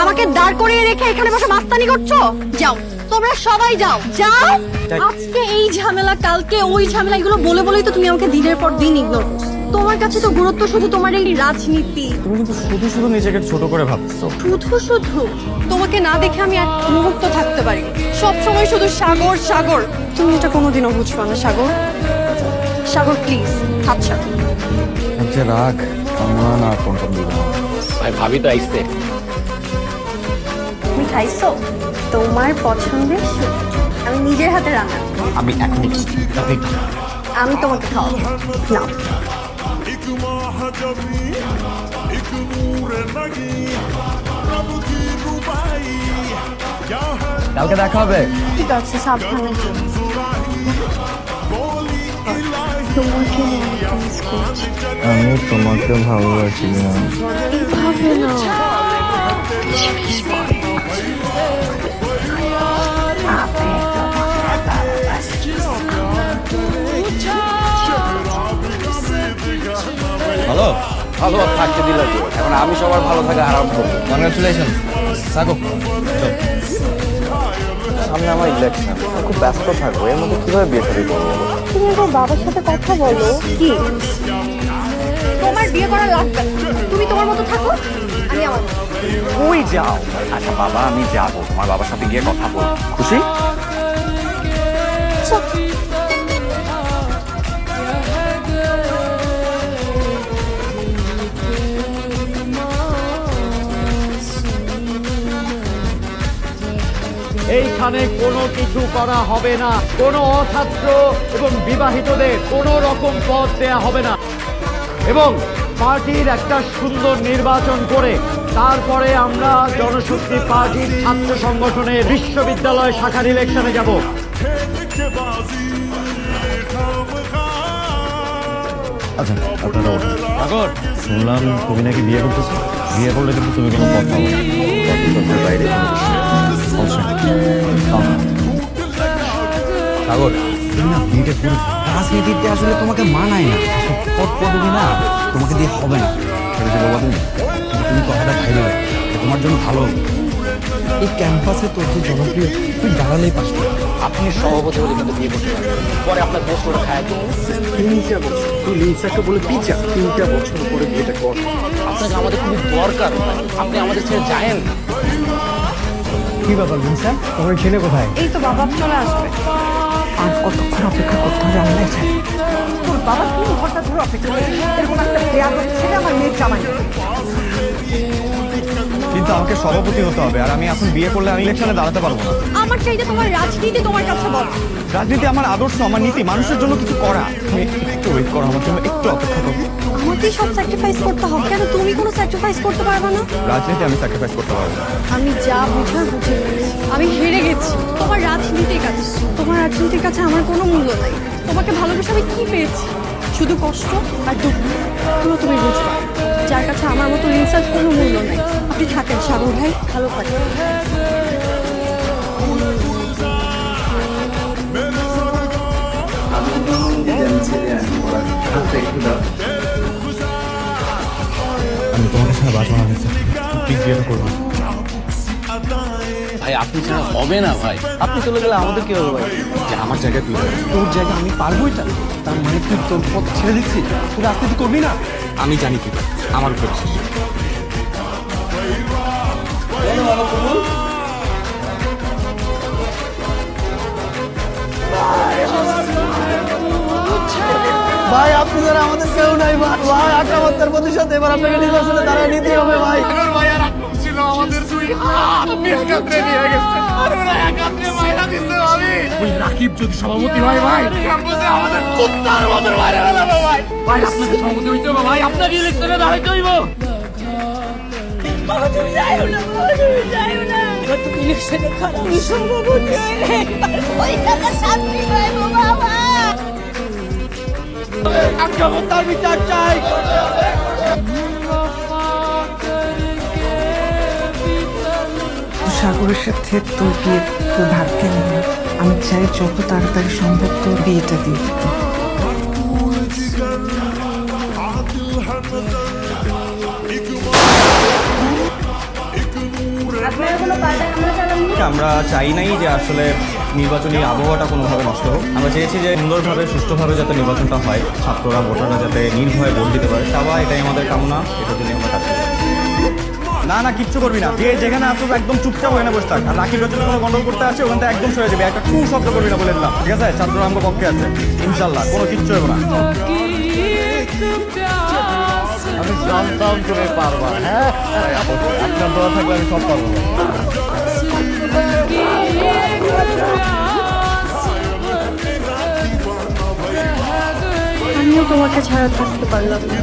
আমাকে দাঁড় করিয়ে রেখে এখানে বসে মাস্তানি করছো? যাও, তোমরা সবাই যাও, যাও। আজকে এই ঝামেলা, কালকে ওই ঝামেলা, এগুলো বলে বলেই তো তুমি আমাকে দিনের পর দিন ইগনোর করছো। তোমার কাছে তো গুরুত্ব শুধু তোমার এই রাজনীতি। তুমি কিন্তু শুধু শুধু নিজেকে ছোট করে ভাবছো। শুধু শুধু তোমাকে না দেখে আমি এক মুহূর্ত থাকতে পারি। সব সময় শুধু সাগর সাগর। তুমি এটা কোনোদিনও বুঝবে না সাগর। সাগর প্লিজ, আচ্ছা আচ্ছা রাখ, আমরা না কোনটা দিব না। ভাই ভাবি তো আইছে। তুমি খাইছো তোমার পছন্দের সুপ? আমি নিজের হাতে রান্না। আমি এখনই আমি তোমাকে খাওয়াবো না। কালকে দেখা হবে। ঠিক আছে, সাবধানে যেও। তোমাকে মিস করছি। আমি তোমাকে ভালোবাসি না। এভাবে না। হ্যালো, ভালো থাকতে দিল তো, এখন আমি সবার ভালো থাকা আরাম করবো। কংগ্রাচুলেশন। থাকো, সামনে আমার ইলেকশন, খুব ব্যস্ত থাকবো। এর মধ্যে কিভাবে বিয়ে শাদী করবো? তুমি একবার বাবার সাথে কথা বলো। কি তোমার বিয়ে করা লাগবে না। তুমি তোমার মতো থাকো, আমি আমার মতো। কই যাও? আচ্ছা বাবা, আমি যাবো, তোমার বাবার সাথে গিয়ে কথা বলবো। খুশি? চল। এইখানে কোনো কিছু করা হবে না। কোনো অছাত্র এবং বিবাহিতদের কোনো রকম পদ দেয়া হবে না, এবং পার্টির একটা সুন্দর নির্বাচন করে তারপরে আমরা জনশক্তি পার্টির ছাত্র সংগঠনের বিশ্ববিদ্যালয় শাখার ইলেকশনে যাব। আচ্ছা আপনারা ওঠেন। সাগর, শুনলাম তুমি নাকি বিয়ে করতেছো। বিয়ে করলে কিন্তু তুমি কোনো পথ পাবো না। বাইরে সাগর, তুমি না বিয়েটা করে রাজনীতিতে আসলে তোমাকে মানায় না। পদ পদবি না তোমাকে দিয়ে হবে না। সেটা যে বাবা তুমি কথাটা খাইলে তোমার জন্য ভালো। এই ক্যাম্পাসে তোর যে জনপ্রিয়, তুই দাঁড়ালেই পাস। আপনি সভাপতি হলে কিন্তু বিয়ে করতে পারবেন, পরে আপনার দোষ করে খায়। 3টা বছর তুই লিনসাকে বলে পিছা 3টা বছর পরে বিয়েটা কর। আপনাকে আমাদের খুবই দরকার ভাই, আপনি আমাদের ছেড়ে যায়েন। কি ব্যাপার লিনসা, তোমার ছেলে কোথায়? এই তো বাবা চলে আসবে। আর কতক্ষণ অপেক্ষা করতে হবে আমরা জানি। তোর বাবা 3 ঘন্টা ধরে অপেক্ষা করে এরকম একটা পেয়ার ছেলে আমার মেয়ের জামাই। কিন্তু আমাকে সভাপতি হতে হবে, আর আমি এখন বিয়ে করলে আমি ইলেকশনে দাঁড়াতে পারবো না। আমার চাইতে তোমার রাজনীতি তোমার কাছে বল। রাজনীতি আমার আদর্শ, আমার নীতি, মানুষের জন্য কিছু করা। তুমি একটু ওয়েট করো, আমার জন্য একটু অপেক্ষা করো। আমাকেই সব স্যাক্রিফাইস করতে হবে কেন? তুমি কোনো স্যাক্রিফাইস করতে পারবে না। রাজনীতি আমি স্যাক্রিফাইস করতে পারবো না। আমি যা বুঝার বুঝে ফেলেছি। আমি হেরে গেছি তোমার রাজনীতির কাছে। তোমার রাজনীতির কাছে আমার কোনো মূল্য নাই। তোমাকে ভালোবেসে আমি কি পেয়েছি? শুধু কষ্ট আর দুঃখ। এগুলো তুমি বুঝবে, যার কাছে আমার মতো ইনসাল্ট কোনো মূল্য নাই। আপনি থাকেন সাগর ভাই, ভালো থাকেন। আমি তোমার সাথে বাসনা নিচ্ছি, প্লিজ বিয়ে করবো। ভাই আপনি ছাড়া হবে না ভাই। আপনি চলে গেলে আমাদের কি হবে ভাই? যে আমার জায়গায় তুই তোর জায়গায় আমি পারবো এটা? তার মানে তুই তোর পথ ছেড়ে দিচ্ছিস, তুই রাজনীতি করবি না? আমি জানি তুই আমার উপর ভাই। আপনি যারা আমাদের কেউ নাই ভাই। ভাই 78 প্রতিশত এবার আপনাকে নির্বাচনে দাঁড়ায় নিতে হবে ভাই। রাকিব যদি সভাপতি হয় ভাই, আমাদের কুত্তার মতো মারা গেল ভাই। ভাই আপনাকে সভাপতি হইতে হবে ভাই, আপনাকে ইলেকশনে দাঁড়াইতে হইব। তার বিচার চাই। সাগরের সাথে তোর বিয়ে তোর ভাগ্যে নেই। আমি চাই যত তাড়াতাড়ি সম্ভব তোর বিয়েটা দিয়ে দিতে। উপলক্ষে আমরা চাই নাই যে আসলে নির্বাচনী আবহাওয়াটা কোনোভাবে নষ্ট হোক। আমরা চেয়েছি যে সুন্দরভাবে সুষ্ঠুভাবে যাতে নির্বাচনটা হয়, ছাত্ররা ভোটাররা যাতে নির্ভয়ে ভোট দিতে পারে, সবাই এটাই আমাদের কামনা, এটার জন্য আমরা কাজ করি। না না, কিচ্ছু করবি না, যে যেখানে আসো একদম চুপচাপ ওখানে বসে থাক। আর রাকিবের জন্য কোনো গন্ডগোল করতে আসে ওখান থেকে একদম সরে যাবে, একটা খুব শব্দ করবি না বলে দিলাম, ঠিক আছে? ছাত্ররা আমার পক্ষে আছে ইনশাল্লাহ, কোনো কিচ্ছু হবে না। আমি জানতাম তুমি পারবা। হ্যাঁ, আপনার দোয়া থাকলে আমি সব পারবো। আমিও তোমাকে ছাড়া থাকতে পারলাম না।